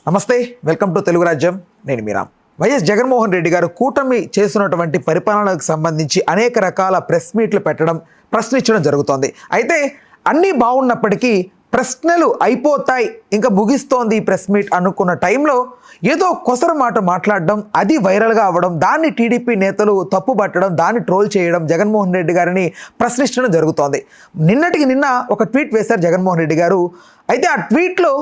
నమస్తే, welcome to Telugu రాజ్యం. నేను మీరామ్. వైఎస్ జగన్మోహన్ రెడ్డి గారు కూటమి చేస్తున్నటువంటి పరిపాలనకు సంబంధించి అనేక రకాల ప్రెస్ మీట్లు పెట్టడం, ప్రశ్నించడం జరుగుతోంది. అయితే అన్నీ బాగున్నప్పటికీ ప్రశ్నలు అయిపోతాయి, ఇంకా ముగిస్తోంది ఈ ప్రెస్ మీట్ అనుకున్న టైంలో ఏదో కొసరు మాట మాట్లాడడం, అది వైరల్గా అవ్వడం, దాన్ని టీడీపీ నేతలు తప్పుపట్టడం, దాన్ని ట్రోల్ చేయడం, జగన్మోహన్ రెడ్డి గారిని ప్రశ్నించడం జరుగుతోంది. నిన్నటికి నిన్న ఒక ట్వీట్ వేశారు జగన్మోహన్ రెడ్డి గారు. అయితే ఆ ట్వీట్లో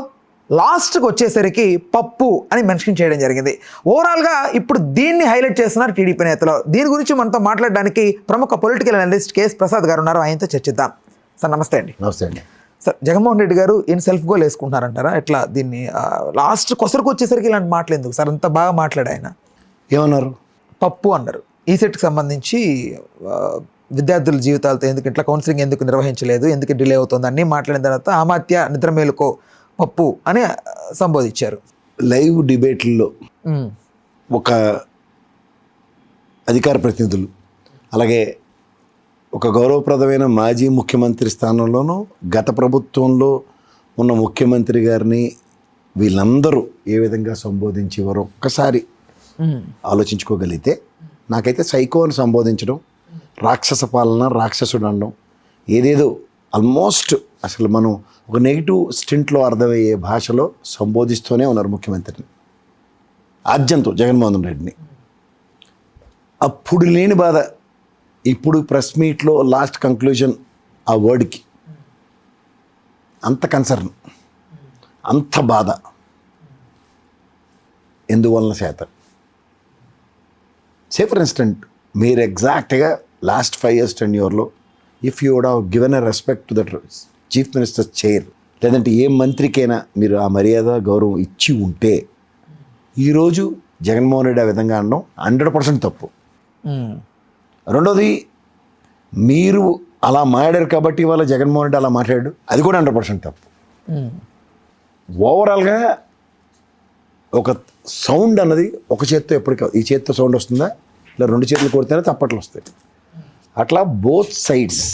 లాస్ట్కి వచ్చేసరికి పప్పు అని మెన్షన్ చేయడం జరిగింది. ఓవరాల్గా ఇప్పుడు దీన్ని హైలైట్ చేస్తున్నారు టీడీపీ నేతలు. దీని గురించి మనతో మాట్లాడడానికి ప్రముఖ పొలిటికల్ అనలిస్ట్ కేఎస్ ప్రసాద్ గారు ఉన్నారు. ఆయనతో చర్చిద్దాం. సార్ నమస్తే అండి. నమస్తే అండి. సార్, జగన్మోహన్ రెడ్డి గారు ఈయన సెల్ఫ్ గోల్ వేసుకుంటున్నారంటారా? ఎట్లా దీన్ని లాస్ట్ కొసరికి వచ్చేసరికి ఇలాంటి మాటలు ఎందుకు సార్? అంత బాగా మాట్లాడు ఆయన. ఏమన్నారు? పప్పు అన్నారు. ఈ సెట్కి సంబంధించి విద్యార్థుల జీవితాలతో ఎందుకు ఇట్లా కౌన్సిలింగ్ ఎందుకు నిర్వహించలేదు, ఎందుకు డిలే అవుతుంది అన్నీ మాట్లాడిన తర్వాత ఆమాత్య నిద్ర మేలుకో పప్పు అని సంబోధించారు. లైవ్ డిబేట్లలో ఒక అధికార ప్రతినిధులు, అలాగే ఒక గౌరవప్రదమైన మాజీ ముఖ్యమంత్రి స్థానంలోనూ గత ప్రభుత్వంలో ఉన్న ముఖ్యమంత్రి గారిని వీళ్ళందరూ ఏ విధంగా సంబోధించేవారో ఒక్కసారి ఆలోచించుకోగలిగితే, నాకైతే సైకో అని సంబోధించడం, రాక్షస పాలన, రాక్షసుడు అనడం, ఏదేదో ఆల్మోస్ట్ అసలు మనం ఒక నెగిటివ్ స్టింట్లో అర్థమయ్యే భాషలో సంబోధిస్తూనే ఉన్నారు ముఖ్యమంత్రిని, ఆద్యంతో జగన్మోహన్ రెడ్డిని. అప్పుడు లేని బాధ ఇప్పుడు ప్రెస్ మీట్లో లాస్ట్ కంక్లూజన్ ఆ వర్డ్కి అంత కన్సర్న్, అంత బాధ ఎందువలన శాతం. సే ఫర్ ఇన్స్టెంట్, మీరు ఎగ్జాక్ట్గా లాస్ట్ 5 years టెన్యూర్లో if you would have given a respect to that chief minister chair, లేదంటే ఏ మంత్రికైనా మీరు ఆ మర్యాద గౌరవం ఇచ్చి ఉంటే ఈరోజు జగన్మోహన్ రెడ్డి ఆ విధంగా అనడం 100% తప్పు. రెండోది, మీరు అలా మాట్లాడారు కాబట్టి ఇవాళ జగన్మోహన్ రెడ్డి అలా మాట్లాడాడు, అది కూడా 100% తప్పు. ఓవరాల్గా ఒక సౌండ్ అన్నది ఒక చేత్తో ఎప్పటికీ, ఈ చేత్తో సౌండ్ వస్తుందా, ఇలా 2 చేతులు కొడితేనే తప్పట్లు వస్తాయి. అట్లా బోత్ సైడ్స్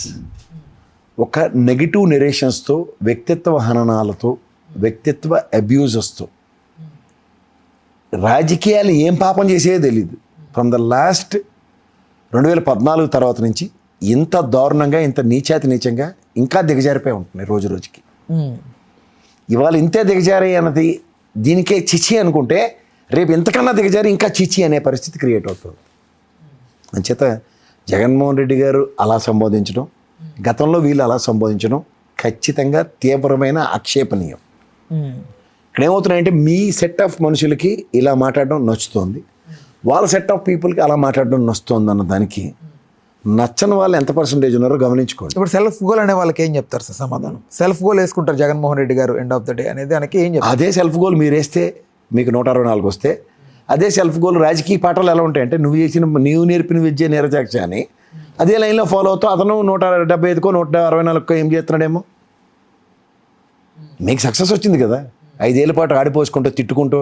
ఒక నెగిటివ్ నెరేషన్స్తో, వ్యక్తిత్వ హననాలతో, వ్యక్తిత్వ అబ్యూజెస్తో, రాజకీయాలు ఏం పాపం చేసేదో తెలియదు. ఫ్రమ్ ద లాస్ట్ 2014 తర్వాత నుంచి ఇంత దారుణంగా, ఇంత నీచంగా ఇంకా దిగజారిపోయి ఉంటున్నాయి రోజు రోజుకి. ఇవాళ ఇంతే దిగజారి అన్నది దీనికే చిచి అనుకుంటే, రేపు ఇంతకన్నా దిగజారి ఇంకా చిచి అనే పరిస్థితి క్రియేట్ అవుతుంది. అంచేత జగన్మోహన్ రెడ్డి గారు అలా సంబోధించడం, గతంలో వీళ్ళు అలా సంబోధించడం ఖచ్చితంగా తీవ్రమైన ఆక్షేపణీయం. ఇక్కడ ఏమవుతున్నాయంటే, మీ సెట్ ఆఫ్ మనుషులకి ఇలా మాట్లాడడం నచ్చుతోంది, వాళ్ళ సెట్ ఆఫ్ పీపుల్కి అలా మాట్లాడడం నచ్చుతోంది అన్న దానికి నచ్చని వాళ్ళు ఎంత పర్సెంటేజ్ ఉన్నారో గమనించుకోండి. ఇప్పుడు సెల్ఫ్ గోల్ అనే వాళ్ళకి ఏం చెప్తారు సార్ సమాధానం? సెల్ఫ్ గోల్ వేసుకుంటారు జగన్మోహన్ రెడ్డి గారు ఎండ్ ఆఫ్ ద డే అనేది దానికి ఏం చెప్తారు? అదే సెల్ఫ్ గోల్ మీరు వేస్తే మీకు 164 వస్తే, అదే సెల్ఫ్ గోల్ రాజకీయ పాఠాలు ఎలా ఉంటాయంటే, నీవు నేర్పిన విద్య నిరజాక్ష అని అదే లైన్లో ఫాలో అవుతూ అతను 175కో 164కో ఏం చేస్తున్నాడేమో. మీకు సక్సెస్ వచ్చింది కదా, 5 ఏళ్ళ పాటు ఆడిపోసుకుంటూ తిట్టుకుంటూ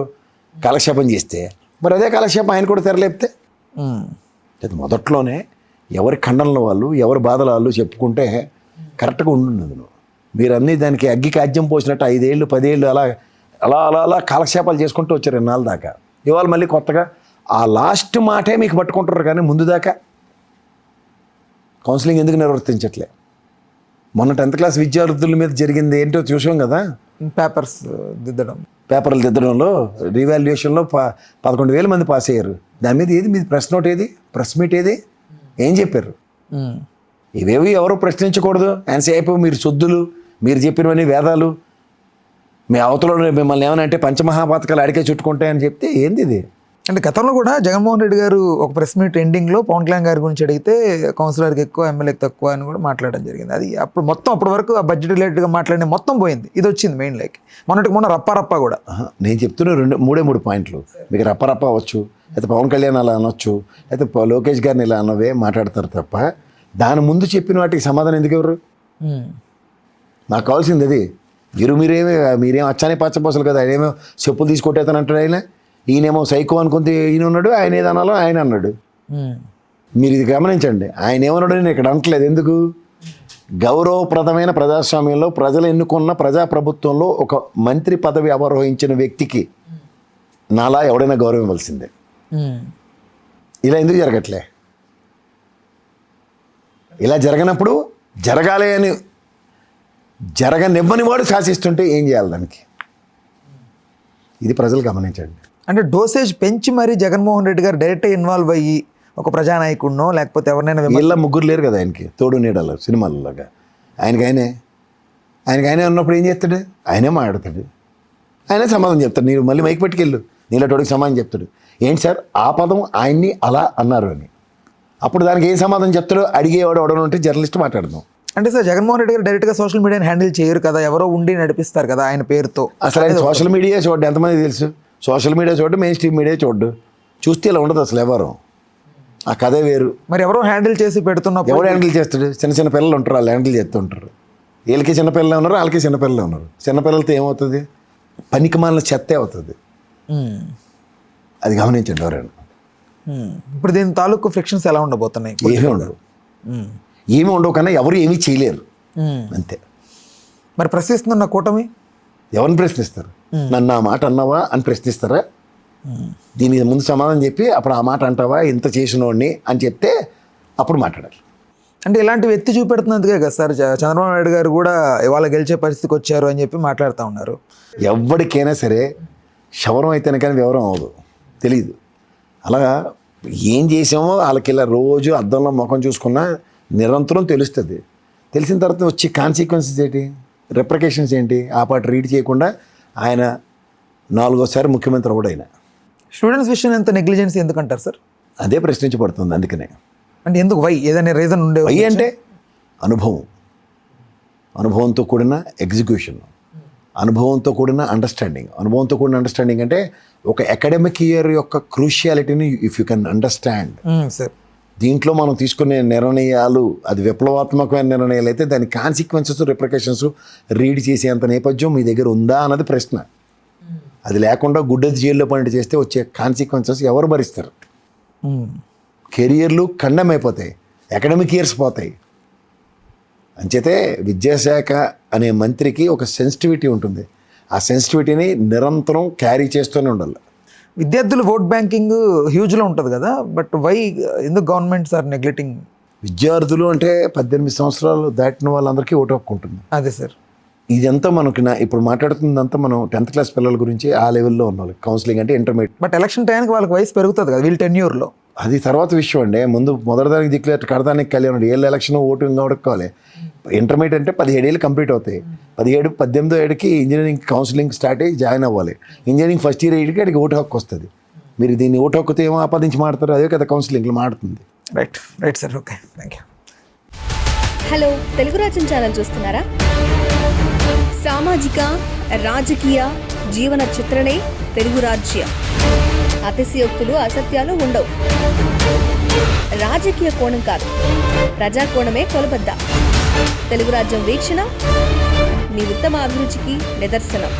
కాలక్షేపం చేస్తే, మరి అదే కాలక్షేపం ఆయన కూడా తెరలేపితే, మొదట్లోనే ఎవరి ఖండనలు వాళ్ళు, ఎవరి బాధలు వాళ్ళు చెప్పుకుంటే కరెక్ట్గా ఉండుండదు. మీరు అన్నీ దానికి అగ్గికి ఆజ్యం పోసినట్టు 5 ఏళ్ళు 10 ఏళ్ళు అలా అలా అలా అలా కాలక్షేపాలు చేసుకుంటూ వచ్చారు ఎన్నాళ్ళ దాకా. ఇవాళ మళ్ళీ కొత్తగా ఆ లాస్ట్ మాటే మీకు పట్టుకుంటారు, కానీ ముందు దాకా కౌన్సిలింగ్ ఎందుకు నిర్వర్తించట్లే? మొన్న 10th క్లాస్ విద్యార్థుల మీద జరిగింది ఏంటో చూసాం కదా. పేపర్లు దిద్దడంలో రీవాల్యుయేషన్లో 11,000 మంది పాస్ అయ్యారు. దాని మీద ఏది మీది ప్రెస్ నోట్, ఏది ప్రెస్ మీట్, ఏది ఏం చెప్పారు? ఇవేవి ఎవరు ప్రశ్నించకూడదు. ఎంతసేపు మీరు శుద్ధులు, మీరు చెప్పినవన్నీ వేదాలు, మీ అవతల మిమ్మల్ని ఏమైనా అంటే పంచమహాపాతకాలు అడిగే చుట్టుకుంటాయని చెప్తే ఏంది ఇది? అంటే గతంలో కూడా జగన్మోహన్ రెడ్డి గారు ఒక ప్రెస్ మీట్ ఎండింగ్లో పవన్ కళ్యాణ్ గారి గురించి అడిగితే కౌన్సిలర్కి ఎక్కువ, ఎమ్మెల్యేకి తక్కువ అని కూడా మాట్లాడడం జరిగింది. అది అప్పుడు మొత్తం అప్పటి వరకు ఆ బడ్జెట్ రిలేటెడ్గా మాట్లాడిన మొత్తం పోయింది. ఇది వచ్చింది మెయిన్ లైక్ మొన్న రప్ప కూడా. నేను చెప్తున్నా 3 పాయింట్లు. మీకు రప్ప అవ్వచ్చు, అయితే పవన్ కళ్యాణ్ అలా అనొచ్చు, అయితే లోకేష్ గారిని ఇలా అన్నవే మాట్లాడతారు తప్ప, దాని ముందు చెప్పిన వాటికి సమాధానం ఎందుకు ఎవరు? నాకు కావాల్సింది అది. మీరేం అచ్చానే పచ్చబోసలు కదా, ఆయనేమో చెప్పులు తీసుకొట్టేతను అంటాడు ఆయన, ఈయనేమో సైకో అనుకుంటే ఈయన ఉన్నాడు, ఆయన ఏదనాలో ఆయన అన్నాడు. మీరు ఇది గమనించండి, ఆయన ఏమన్నాడు నేను ఇక్కడ అనట్లేదు. ఎందుకు? గౌరవప్రదమైన ప్రజాస్వామ్యంలో ప్రజలు ఎన్నుకున్న ప్రజాప్రభుత్వంలో ఒక మంత్రి పదవి అవరోహించిన వ్యక్తికి నాలా ఎవడైనా గౌరవం ఇవ్వాల్సిందే. ఇలా ఎందుకు జరగట్లే? ఇలా జరగనప్పుడు జరగాలి అని జరగనివ్వని వాడు శాసిస్తుంటే ఏం చేయాలి దానికి? ఇది ప్రజలు గమనించండి. అంటే డోసేజ్ పెంచి మరీ జగన్మోహన్ రెడ్డి గారు డైరెక్ట్గా ఇన్వాల్వ్ అయ్యి ఒక ప్రజానాయకుడినో లేకపోతే ఎవరినైనా వీళ్ళ ముగ్గురు లేరు కదా ఆయనకి తోడు నీడలు సినిమాలలాగా. ఆయనకి ఉన్నప్పుడు ఏం చేస్తాడు? ఆయనే మాట్లాడతాడు, ఆయనే సమాధానం చెప్తాడు. నీరు మళ్ళీ మైకి పెట్టుకెళ్ళు, నీళ్ళటోడికి సమాధానం చెప్తాడు. ఏంటి సార్ ఆ పదం ఆయన్ని అలా అన్నారు అని. అప్పుడు దానికి ఏం సమాధానం చెప్తాడో అడిగేవాడు ఎవడో ఉంటే జర్నలిస్ట్ మాట్లాడదాం. అంటే సార్ జగన్మోహన్ రెడ్డి గారు డైరెక్ట్గా సోషల్ మీడియాని హ్యాండిల్ చేయరు కదా, ఎవరో ఉండి నడిపిస్తారు కదా ఆయన పేరుతో. అసలు ఆయన సోషల్ మీడియా చూడ్డు ఎంతమంది తెలుసు? సోషల్ మీడియా చూడ్డు, మెయిన్ స్ట్రీమ్ మీడియా చూడ్డు. చూస్తే ఇలా ఉండదు అసలు. ఎవరు ఆ కథే వేరు. మరి ఎవరో హ్యాండిల్ చేసి పెడుతున్నప్పుడు ఎవడు హ్యాండిల్ చేస్తాడు? చిన్న చిన్న పిల్లలు ఉంటారు, వాళ్ళు హ్యాండిల్ చేస్తుంటారు. వీళ్ళకి చిన్నపిల్లలు ఉన్నారు, వాళ్ళకి చిన్నపిల్లలు ఉన్నారు. చిన్నపిల్లలతో ఏమవుతుంది? పనికి మాలిన చెత్తే అవుతుంది. అది గమనించండి ఎవరైనా. ఇప్పుడు దీని తాలూకు ఫ్రిక్షన్స్ ఎలా ఉండబోతున్నాయి? ఏమి ఉండవు కన్నా ఎవరు ఏమీ చేయలేరు అంతే. మరి ప్రశ్నిస్తున్న కూటమి ఎవరిని ప్రశ్నిస్తారు? నన్ను ఆ మాట అన్నావా అని ప్రశ్నిస్తారా? దీనికి ముందు సమాధానం చెప్పి అప్పుడు ఆ మాట అంటావా ఇంత చేసినోడిని అని చెప్తే అప్పుడు మాట్లాడాలి. అంటే ఇలాంటివి ఎత్తి చూపెడుతున్నందుకే కదా సార్ చంద్రబాబు నాయుడు గారు కూడా ఇవాళ గెలిచే పరిస్థితికి వచ్చారు అని చెప్పి మాట్లాడుతూ ఉన్నారు. ఎవరికైనా సరే శవరం అయితేనే కానీ వివరం అవ్వదు, తెలియదు. అలాగా ఏం చేసామో వాళ్ళకి ఇలా రోజు అద్దంలో ముఖం చూసుకున్నా నిరంతరం తెలుస్తుంది. తెలిసిన తర్వాత వచ్చే కాన్సిక్వెన్సెస్ ఏంటి, రిప్రికేషన్స్ ఏంటి? ఆ పాట రీడ్ చేయకుండా ఆయన 4వ ముఖ్యమంత్రి అవడైనా. స్టూడెంట్స్ విషయం ఎంత నెగ్లిజెన్స్ ఎందుకంటారు సార్? అదే ప్రశ్నించబడుతుంది. అందుకనే అంటే ఎందుకు వై ఏదైనా రీజన్ ఉండే? వై అంటే అనుభవంతో కూడిన ఎగ్జిక్యూషన్, అనుభవంతో కూడిన అండర్స్టాండింగ్. అనుభవంతో కూడిన అండర్స్టాండింగ్ అంటే ఒక అకాడమిక్ ఇయర్ యొక్క క్రూషియాలిటీని if you can understand. Sir దీంట్లో మనం తీసుకునే నిర్ణయాలు అది విప్లవాత్మకమైన నిర్ణయాలు అయితే దాని కాన్సిక్వెన్సెస్ రిప్రికేషన్స్ రీడ్ చేసేంత నేపథ్యం మీ దగ్గర ఉందా అన్నది ప్రశ్న. అది లేకుండా గుడ్డది జైల్లో పని చేస్తే వచ్చే కాన్సిక్వెన్సెస్ ఎవరు భరిస్తారు? కెరియర్లు ఖండం అయిపోతాయి, అకాడమిక్ ఇయర్స్ పోతాయి. అంచేతే విద్యాశాఖ అనే మంత్రికి ఒక సెన్సిటివిటీ ఉంటుంది. ఆ సెన్సిటివిటీని నిరంతరం క్యారీ చేస్తూనే ఉండాలి. విద్యార్థులు ఓట్ బ్యాంకింగ్ హ్యూజ్లో ఉంటుంది కదా, బట్ వై ఎందుకు గవర్నమెంట్స్ ఆర్ నెగ్లెక్టింగ్? విద్యార్థులు అంటే 18 సంవత్సరాలు దాటిన వాళ్ళందరికీ ఓటు హక్కు ఉంటుంది. అదే సార్. ఇదంతా మనకి ఇప్పుడు మాట్లాడుతుందంతా మనం 10th క్లాస్ పిల్లల గురించి ఆ లెవెల్లో ఉన్న వాళ్ళకి కౌన్సిలింగ్ అంటే ఇంటర్మీడియట్. బట్ ఎలక్షన్ టైంకి వాళ్ళకి వయసు పెరుగుతుంది కదా వీళ్ళు టెన్యూర్లో. అది తర్వాత విషయం అండి. ముందు మొదటిదానికి దిక్కులేట్ కడదానికి కళ్యాణ్ ఏళ్ళ ఎలక్షన్ ఓటు ఇంకా ఉడకాలి. ఇంటర్మీడియట్ అంటే 17 ఏళ్ళు కంప్లీట్ అవుతాయి. 18వ ఏడుకి ఇంజనీరింగ్ కౌన్సిలింగ్ స్టార్ట్ అయ్యి జాయిన్ అవ్వాలి. ఇంజనీరింగ్ ఫస్ట్ ఇయర్ అయ్యేకి అడిగి ఓటు హక్కు వస్తుంది. మీరు దీన్ని ఓటు హక్కుతో ఏమో ఆపాదించి మాడతారు, అదే కదా కౌన్సిలింగ్లో మాడుతుంది. Right sir, okay, thank you. Hello, Telugu Rajyam channel చూస్తున్నారా? సామాజిక రాజకీయ జీవన చిత్రణే తెలుగు రాజ్యం. అతిశయోక్తులు అసత్యాలు ఉండవు. రాజకీయ కోణం కాదు, ప్రజా కోణమే కొలబద్ద. తెలుగు రాజ్యం వీక్షణ మీ ఉత్తమ అభిరుచికి నిదర్శనం.